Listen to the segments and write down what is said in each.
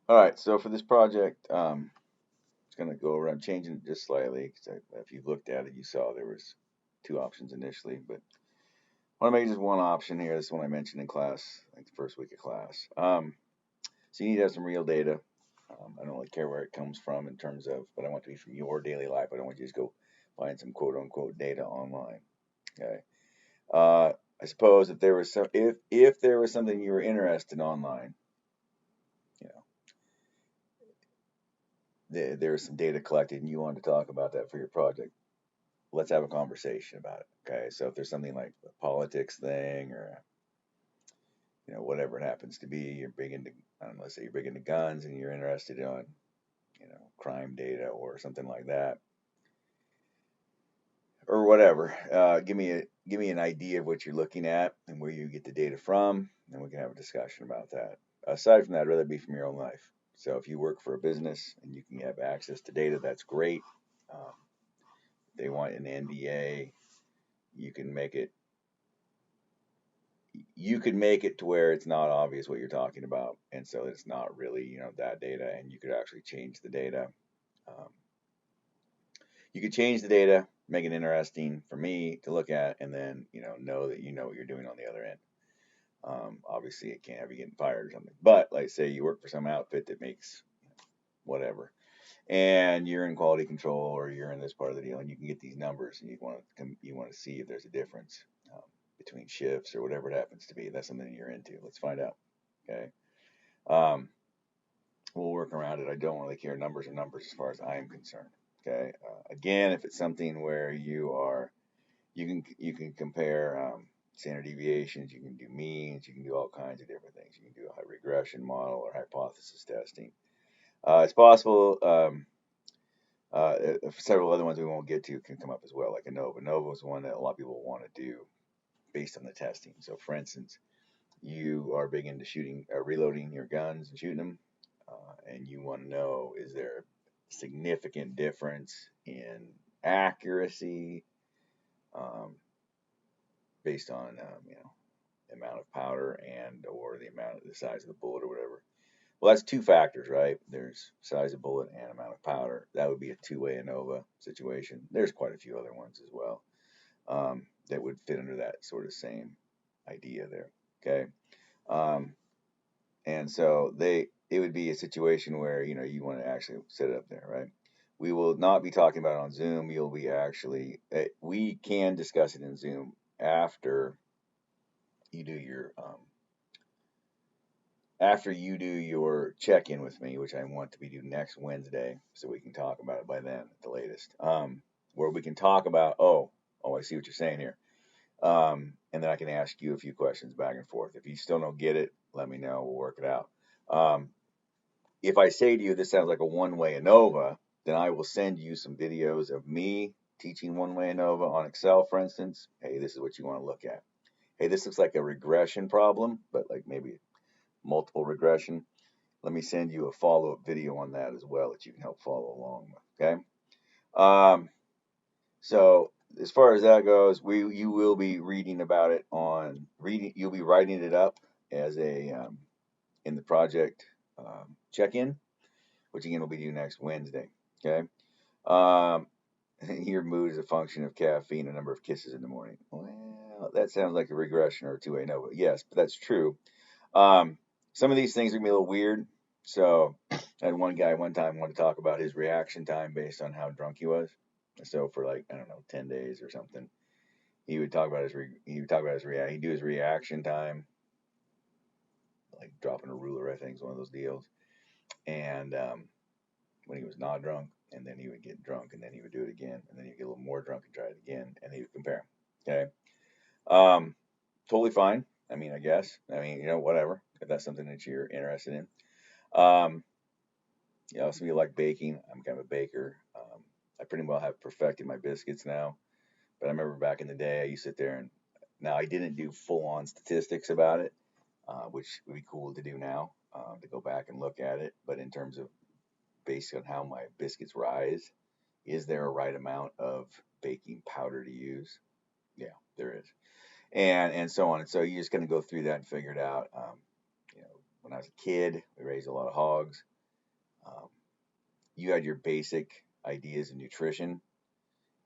All right, so for this project, it's going to go over. I'm changing it just slightly because if you've looked at it, you saw there was two options initially, but I want to make just one option here. This is one I mentioned in class, like the first week of class. So you need to have some real data. I don't really care where it comes from in terms of, but I want it to be from your daily life. I don't want you to just go find some quote unquote data online. Okay. Uh, I suppose if there was if there was something you were interested in online, you know, there was some data collected and you wanted to talk about that for your project, let's have a conversation about it. Okay. So if there's something like a politics thing or whatever it happens to be, you're big into, I don't know, let's say you're big into guns and you're interested in crime data or something like that, or whatever. Give me an idea of what you're looking at and where you get the data from, and we can have a discussion about that. Aside from that, I'd rather be from your own life. So if you work for a business and you can have access to data, that's great. Um, they want an NDA, you can make it. You could make it to where it's not obvious what you're talking about, and so it's not really that data, and you could actually change the data. Um, you could change the data, make it interesting for me to look at, and then know that you know what you're doing on the other end. Obviously, it can't have you getting fired or something. But like, say you work for some outfit that makes whatever, and you're in quality control or you're in this part of the deal, and you can get these numbers, and you want to see if there's a difference between shifts or whatever it happens to be. That's something that you're into. Let's find out. Okay. Um, we'll work around it. I don't really care. Numbers are numbers as far as I am concerned. Okay. Again, if it's something where you can compare standard deviations, you can do means, you can do all kinds of different things. You can do a high regression model or hypothesis testing. It's possible. Several other ones we won't get to can come up as well, like ANOVA. ANOVA is one that a lot of people want to do based on the testing. So, for instance, you are big into shooting, reloading your guns and shooting them, and you want to know, is there a significant difference in accuracy um, based on the amount of powder and or the size of the bullet or whatever. Well, that's two factors, right? There's size of bullet and amount of powder. That would be a two-way ANOVA situation. There's quite a few other ones as well that would fit under that sort of same idea there. Okay. Um, and so it would be a situation where you want to actually set it up there, right? We will not be talking about it on Zoom. You'll be actually we can discuss it in Zoom you do your after you do your check-in with me, which I want to be due next Wednesday, so we can talk about it by then at the latest. Where we can talk about, I see what you're saying here. And then I can ask you a few questions back and forth. If you still don't get it, let me know. We'll work it out. Um, if I say to you this sounds like a one-way ANOVA, then I will send you some videos of me teaching one-way ANOVA on Excel, for instance. Hey, this is what you want to look at. Hey, this looks like a regression problem, but like maybe multiple regression. Let me send you a follow-up video on that as well that you can help follow along with. Okay. Um, so as far as that goes, you will be reading about it on reading. You'll be writing it up as a in the project check-in, which again will be due next Wednesday. Okay. Um, your mood is a function of caffeine, a number of kisses in the morning. Well, that sounds like a regression or a two-way no, but yes, but that's true. Um, some of these things are gonna be a little weird. So, I had one guy one time want to talk about his reaction time based on how drunk he was. So for like I don't know 10 days or something, he would talk about his react. He'd do his reaction time, like dropping a ruler. I think is one of those deals. And when he was not drunk, and then he would get drunk, and then he would do it again, and then he'd get a little more drunk and try it again, and he would compare them. Okay, um, totally fine. I mean, I guess. I mean, whatever. If that's something that you're interested in. Um, some people like baking. I'm kind of a baker. I pretty well have perfected my biscuits now. But I remember back in the day, I used to sit there and now I didn't do full on statistics about it, which would be cool to do now to go back and look at it. But in terms of based on how my biscuits rise, is there a right amount of baking powder to use? Yeah, there is, and so on. And so you're just going to go through that and figure it out. When I was a kid, we raised a lot of hogs. You had your basic ideas of nutrition,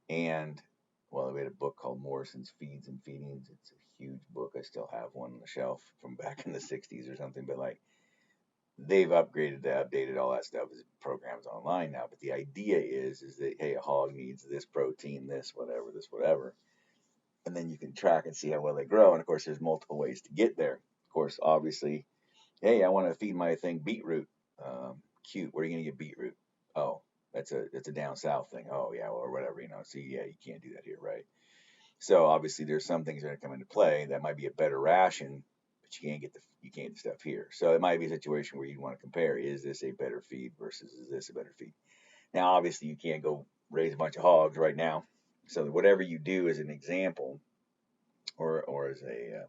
and well, we had a book called Morrison's Feeds and Feedings. It's a huge book. I still have one on the shelf from back in the 60s or something, but like they've updated all that stuff as programs online now. But the idea is that hey, a hog needs this protein, this whatever, and then you can track and see how well they grow. And of course, there's multiple ways to get there. Of course, obviously, hey, I want to feed my thing beetroot. Cute. Where are you gonna get beetroot? Oh, that's a down south thing. Oh yeah, or whatever, So yeah, you can't do that here, right? So obviously there's some things that come into play that might be a better ration, but you can't get the stuff here. So it might be a situation where you want to compare: is this a better feed versus is this a better feed? Now obviously you can't go raise a bunch of hogs right now. So whatever you do as an example, or as a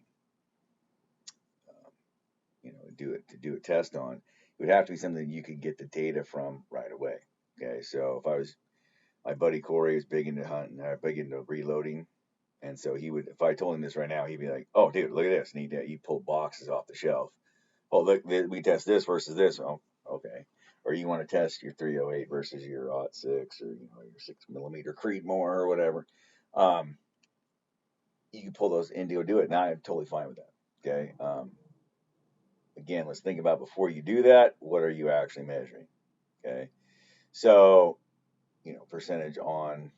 do a test on, it would have to be something you could get the data from right away. Okay, so if I was my buddy Corey is big into hunting, big into reloading, and so he would, if I told him this right now, he'd be like, "Oh, dude, look at this!" And he'd pull boxes off the shelf. Oh, look, we test this versus this. Oh, okay. Or you want to test your 308 versus your 06 or your 6mm Creedmoor or whatever. Um, you can pull those in to go do it. Now I'm totally fine with that. Okay. Again, let's think about before you do that, what are you actually measuring? Okay. So, percentage on,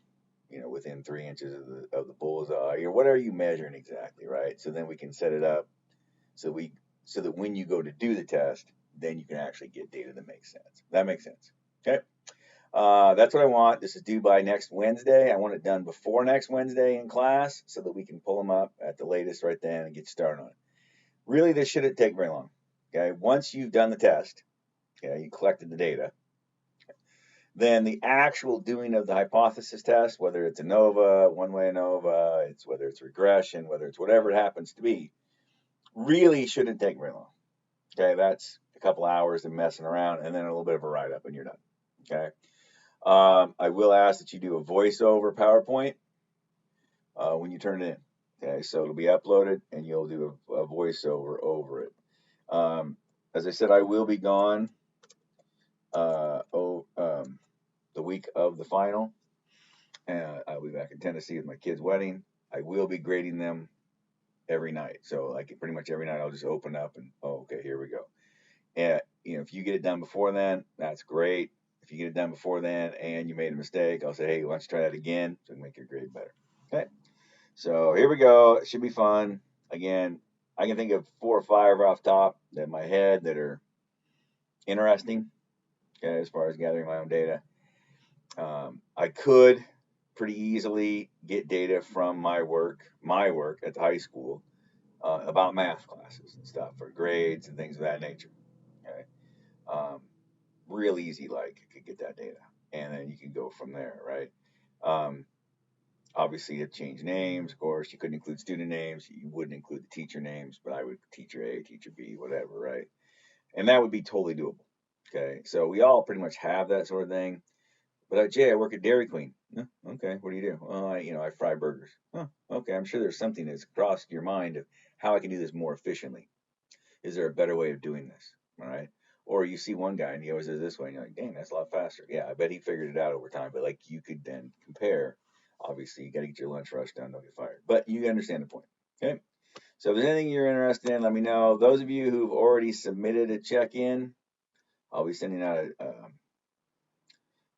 within 3 inches of the bullseye or whatever you measuring exactly, right? So then we can set it up so that when you go to do the test, then you can actually get data that makes sense. That makes sense. Okay. That's what I want. This is due by next Wednesday. I want it done before next Wednesday in class so that we can pull them up at the latest right then and get started on it. Really, this shouldn't take very long. Okay. Once you've done the test, okay, you collected the data, then the actual doing of the hypothesis test, whether it's ANOVA, one-way ANOVA, whether it's regression, whether it's whatever it happens to be, really shouldn't take very long. Okay, that's a couple hours of messing around and then a little bit of a write-up and you're done. Okay. I will ask that you do a voiceover PowerPoint when you turn it in. Okay, so it'll be uploaded and you'll do a voiceover over it. As I said, I will be gone the week of the final. I'll be back in Tennessee with my kid's wedding. I will be grading them every night. So like pretty much every night I'll just open up and, oh, okay, here we go. And if you get it done before then, that's great. If you get it done before then and you made a mistake, I'll say, hey, why don't you try that again so we can make your grade better. Okay. So here we go. It should be fun. Again, I can think of 4 or 5 off top in my head that are interesting. Okay, as far as gathering my own data. I could pretty easily get data from my work at the high school about math classes and stuff for grades and things of that nature. Okay. Real easy, like you could get that data and then you can go from there, right? Obviously you have to change names, of course. You couldn't include student names, you wouldn't include the teacher names, but I would teacher A, teacher B, whatever, right? And that would be totally doable. Okay, so we all pretty much have that sort of thing. But Jay, I work at Dairy Queen. Okay, what do you do? Well, I fry burgers. Okay, I'm sure there's something that's crossed your mind of how I can do this more efficiently. Is there a better way of doing this? All right. Or you see one guy and he always does this way, and you're like, dang, that's a lot faster. Yeah, I bet he figured it out over time. But like you could then compare. Obviously, you got to get your lunch rush done, don't get fired. But you understand the point. Okay. So if there's anything you're interested in, let me know. Those of you who've already submitted a check-in, I'll be sending out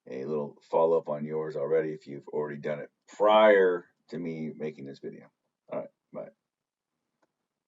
a little follow-up on yours already if you've already done it prior to me making this video. All right.